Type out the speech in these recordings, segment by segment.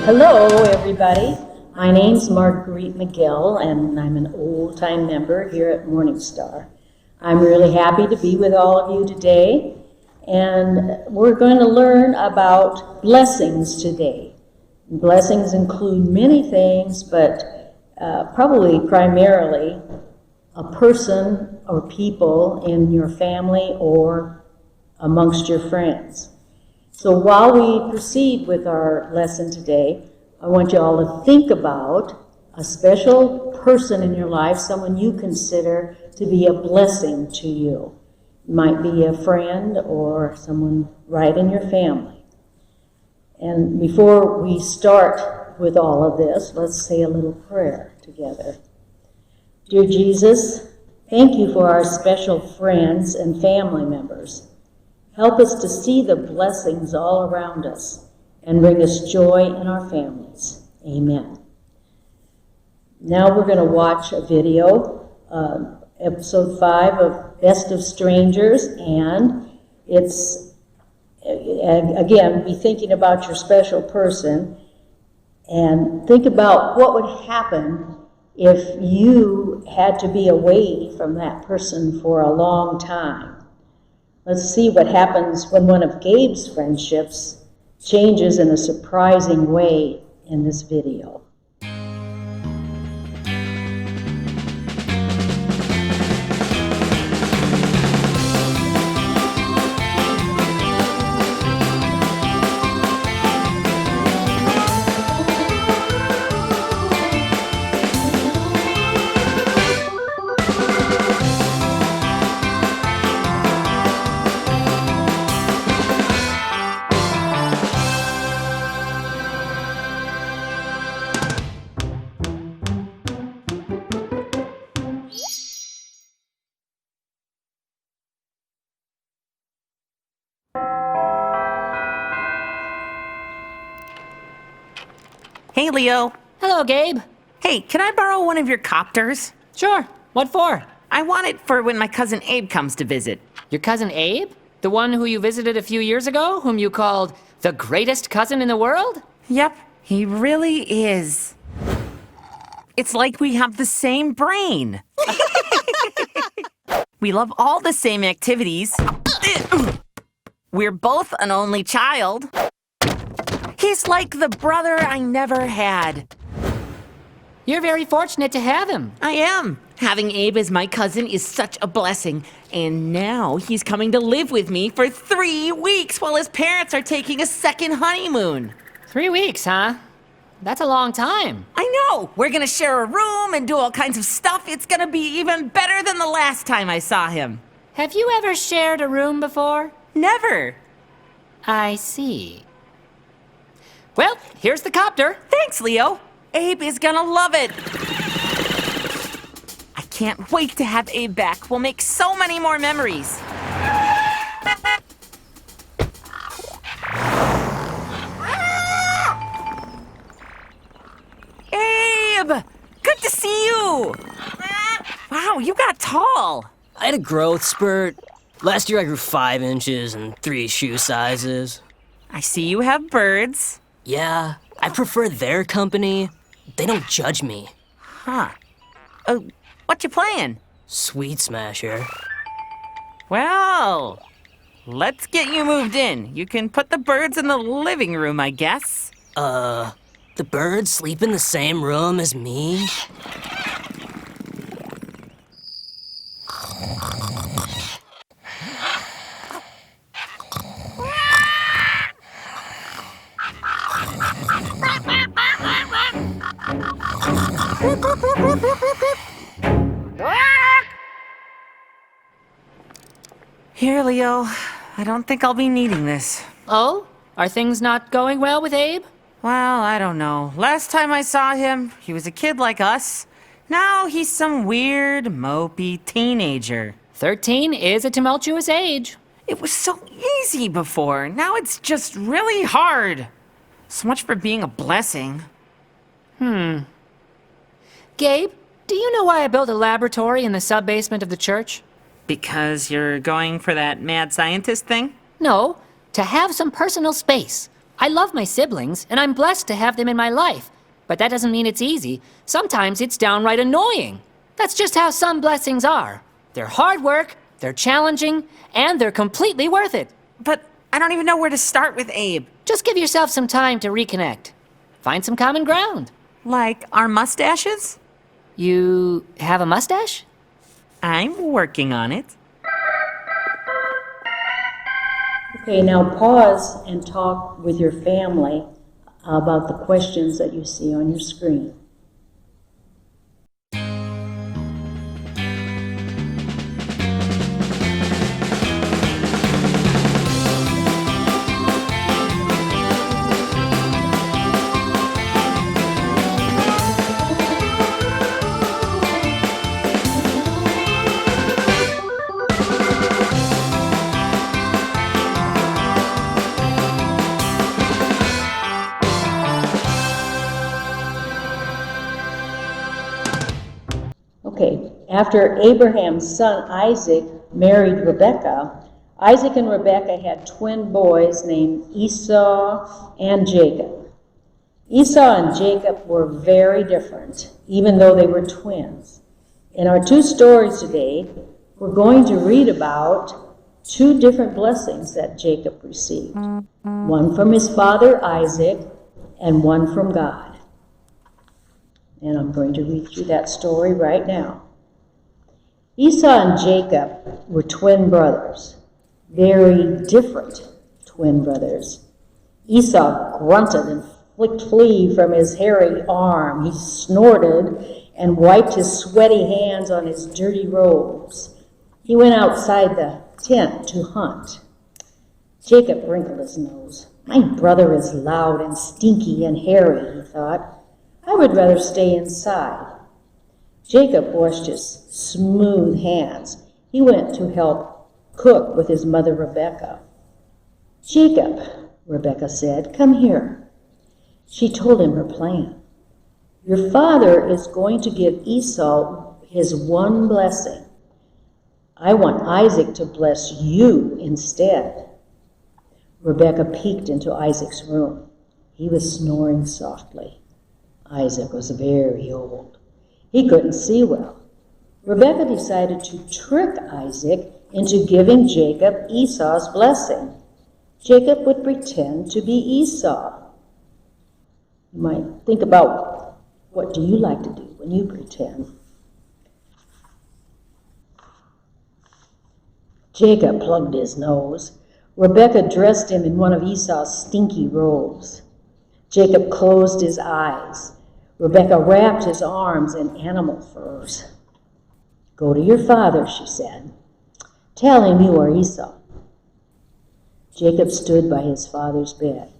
Hello, everybody. My name's Marguerite McGill, and I'm an old-time member here at Morningstar. I'm really happy to be with all of you today, and we're going to learn about blessings today. Blessings include many things, but probably primarily a person or people in your family or amongst your friends. So while we proceed with our lesson today, I want you all to think about a special person in your life, someone you consider to be a blessing to you. It might be a friend or someone right in your family. And before we start with all of this, let's say a little prayer together. Dear Jesus, thank you for our special friends and family members. Help us to see the blessings all around us and bring us joy in our families. Amen. Now we're going to watch a video, episode 5 of Best of Strangers, and it's, again, be thinking about your special person and think about what would happen if you had to be away from that person for a long time. Let's see what happens when one of Gabe's friendships changes in a surprising way in this video. Hey, Leo. Hello, Gabe. Hey, can I borrow one of your copters? Sure. What for? I want it for when my cousin Abe comes to visit. Your cousin Abe? The one who you visited a few years ago, whom you called the greatest cousin in the world? Yep, he really is. It's like we have the same brain. We love all the same activities. We're both an only child. He's like the brother I never had. You're very fortunate to have him. I am. Having Abe as my cousin is such a blessing. And now he's coming to live with me for 3 weeks while his parents are taking a second honeymoon. 3 weeks, huh? That's a long time. I know. We're gonna share a room and do all kinds of stuff. It's gonna be even better than the last time I saw him. Have you ever shared a room before? Never. I see. Well, here's the copter. Thanks, Leo. Abe is gonna love it. I can't wait to have Abe back. We'll make so many more memories. Abe! Good to see you! Wow, you got tall. I had a growth spurt. Last year I grew 5 inches and 3 shoe sizes. I see you have birds. Yeah, I prefer their company. They don't judge me. Huh. What you playing? Sweet Smasher. Well, let's get you moved in. You can put the birds in the living room, I guess. The birds sleep in the same room as me? Here, Leo. I don't think I'll be needing this. Oh? Are things not going well with Abe? Well, I don't know. Last time I saw him, he was a kid like us. Now he's some weird, mopey teenager. 13 is a tumultuous age. It was so easy before. Now it's just really hard. So much for being a blessing. Gabe, do you know why I built a laboratory in the sub-basement of the church? Because you're going for that mad scientist thing? No, to have some personal space. I love my siblings, and I'm blessed to have them in my life. But that doesn't mean it's easy. Sometimes it's downright annoying. That's just how some blessings are. They're hard work, they're challenging, and they're completely worth it. But I don't even know where to start with Abe. Just give yourself some time to reconnect. Find some common ground. Like our mustaches? You have a mustache? I'm working on it. Okay, now pause and talk with your family about the questions that you see on your screen. Okay, after Abraham's son Isaac married Rebekah, Isaac and Rebekah had twin boys named Esau and Jacob. Esau and Jacob were very different, even though they were twins. In our two stories today, we're going to read about two different blessings that Jacob received. One from his father Isaac and one from God. And I'm going to read through that story right now. Esau and Jacob were twin brothers, very different twin brothers. Esau grunted and flicked flea from his hairy arm. He snorted and wiped his sweaty hands on his dirty robes. He went outside the tent to hunt. Jacob wrinkled his nose. My brother is loud and stinky and hairy, he thought. I would rather stay inside. Jacob washed his smooth hands. He went to help cook with his mother Rebekah. Jacob, Rebekah said, come here. She told him her plan. Your father is going to give Esau his one blessing. I want Isaac to bless you instead. Rebekah peeked into Isaac's room. He was snoring softly. Isaac was very old. He couldn't see well. Rebekah decided to trick Isaac into giving Jacob Esau's blessing. Jacob would pretend to be Esau. You might think about, what do you like to do when you pretend? Jacob plugged his nose. Rebekah dressed him in one of Esau's stinky robes. Jacob closed his eyes. Rebekah wrapped his arms in animal furs. Go to your father, she said. Tell him you are Esau. Jacob stood by his father's bed.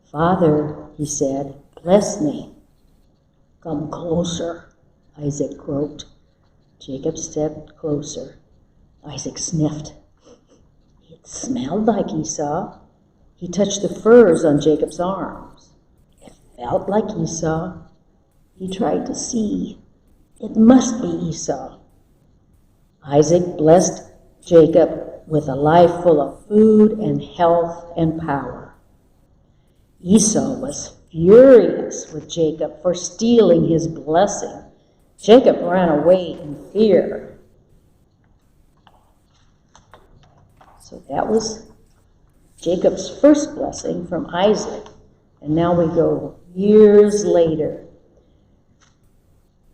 Father, he said, bless me. Come closer, Isaac croaked. Jacob stepped closer. Isaac sniffed. It smelled like Esau. He touched the furs on Jacob's arms. It felt like Esau. He tried to see. It must be Esau. Isaac blessed Jacob with a life full of food and health and power. Esau was furious with Jacob for stealing his blessing. Jacob ran away in fear. So that was Jacob's first blessing from Isaac. And now we go years later.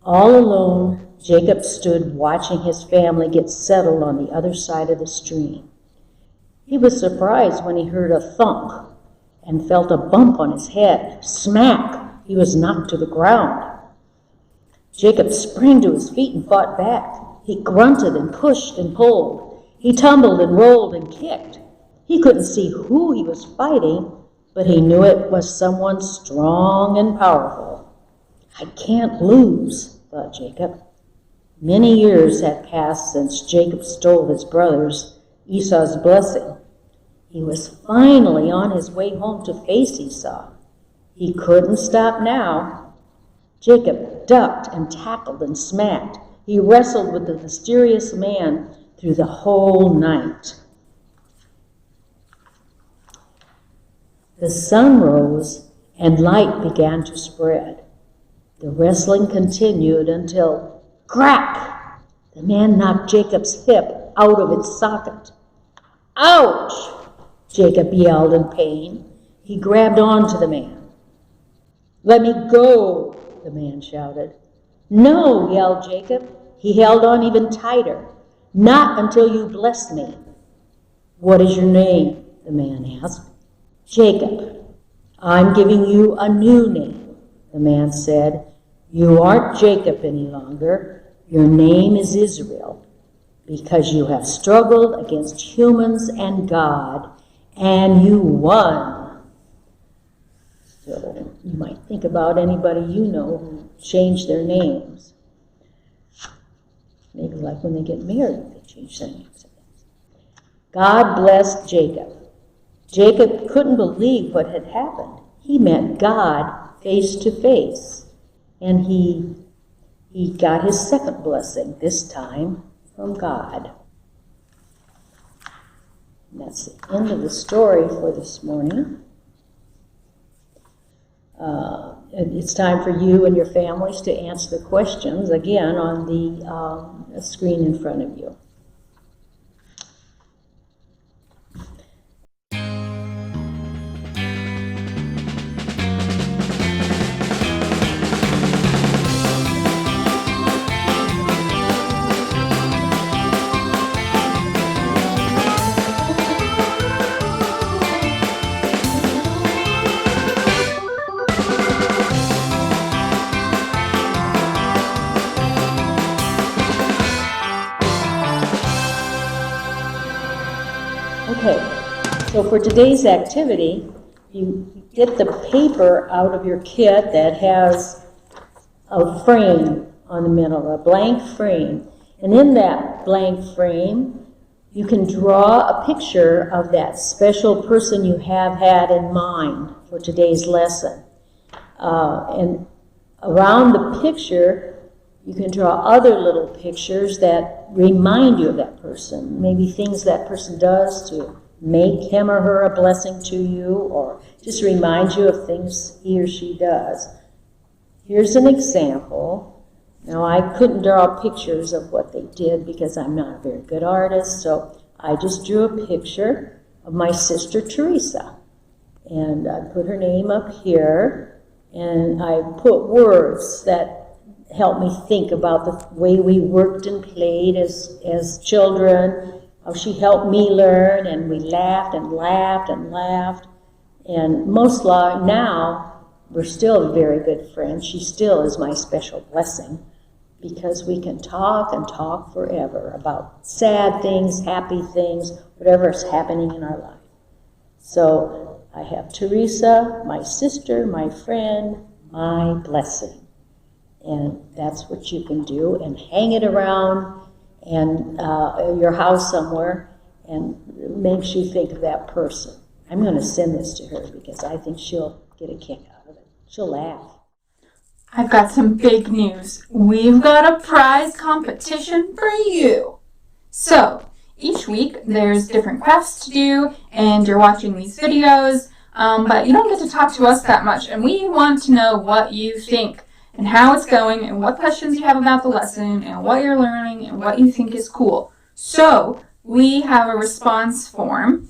All alone, Jacob stood watching his family get settled on the other side of the stream. He was surprised when he heard a thunk and felt a bump on his head. Smack! He was knocked to the ground. Jacob sprang to his feet and fought back. He grunted and pushed and pulled. He tumbled and rolled and kicked. He couldn't see who he was fighting, but he knew it was someone strong and powerful. I can't lose, thought Jacob. Many years had passed since Jacob stole his brother's, Esau's blessing. He was finally on his way home to face Esau. He couldn't stop now. Jacob ducked and tackled and smacked. He wrestled with the mysterious man through the whole night. The sun rose and light began to spread. The wrestling continued until, crack! The man knocked Jacob's hip out of its socket. Ouch! Jacob yelled in pain. He grabbed onto the man. Let me go, the man shouted. No, yelled Jacob. He held on even tighter. Not until you bless me. What is your name? The man asked. Jacob. I'm giving you a new name, the man said. You aren't Jacob any longer. Your name is Israel, because you have struggled against humans and God, and you won. So you might think about anybody you know who changed their names. Maybe like when they get married, they change their names. God blessed Jacob. Jacob couldn't believe what had happened. He met God face to face, and he got his second blessing, this time from God. And that's the end of the story for this morning. And it's time for you and your families to answer the questions, again, on the screen in front of you. Okay, so for today's activity, you get the paper out of your kit that has a frame on the middle, a blank frame. And in that blank frame, you can draw a picture of that special person you have had in mind for today's lesson. And around the picture, you can draw other little pictures that remind you of that person. Maybe things that person does to make him or her a blessing to you, or just remind you of things he or she does. Here's an example. Now, I couldn't draw pictures of what they did because I'm not a very good artist, so I just drew a picture of my sister Teresa. And I put her name up here, and I put words that helped me think about the way we worked and played as children, how she helped me learn, and we laughed and laughed and laughed. And most now, we're still very good friends. She still is my special blessing, because we can talk and talk forever about sad things, happy things, whatever is happening in our life. So I have Teresa, my sister, my friend, my blessing. And that's what you can do, and hang it around and your house somewhere, and it makes you think of that person. I'm going to send this to her because I think she'll get a kick out of it. She'll laugh. I've got some big news. We've got a prize competition for you. So, each week there's different quests to do, and you're watching these videos, but you don't get to talk to us that much, and we want to know what you think, and how it's going, and what questions you have about the lesson, and what you're learning, and what you think is cool. So, we have a response form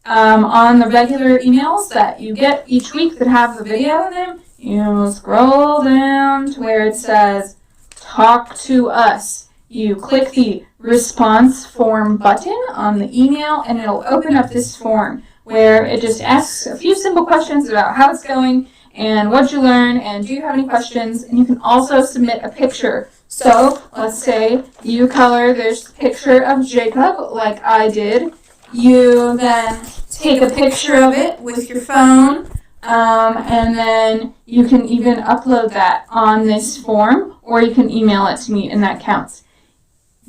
on the regular emails that you get each week that have the video in them. You scroll down to where it says, Talk to Us. You click the response form button on the email, and it'll open up this form where it just asks a few simple questions about how it's going, and what you learn, and do you have any questions, and you can also submit a picture. So, let's say you color this picture of Jacob like I did. You then take a picture of it with your phone, and then you can even upload that on this form, or you can email it to me, and that counts.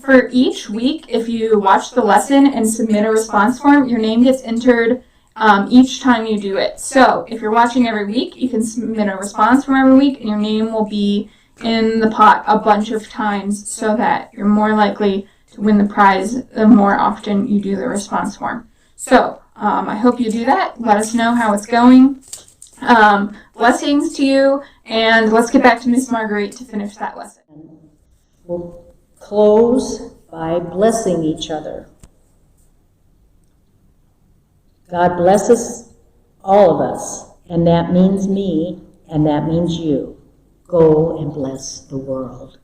For each week, if you watch the lesson and submit a response form, your name gets entered each time you do it. So if you're watching every week, you can submit a response form every week, and your name will be in the pot a bunch of times so that you're more likely to win the prize the more often you do the response form. So I hope you do that. Let us know how it's going. Blessings to you, and let's get back to Miss Marguerite to finish that lesson. We'll close by blessing each other. God blesses all of us, and that means me, and that means you. Go and bless the world.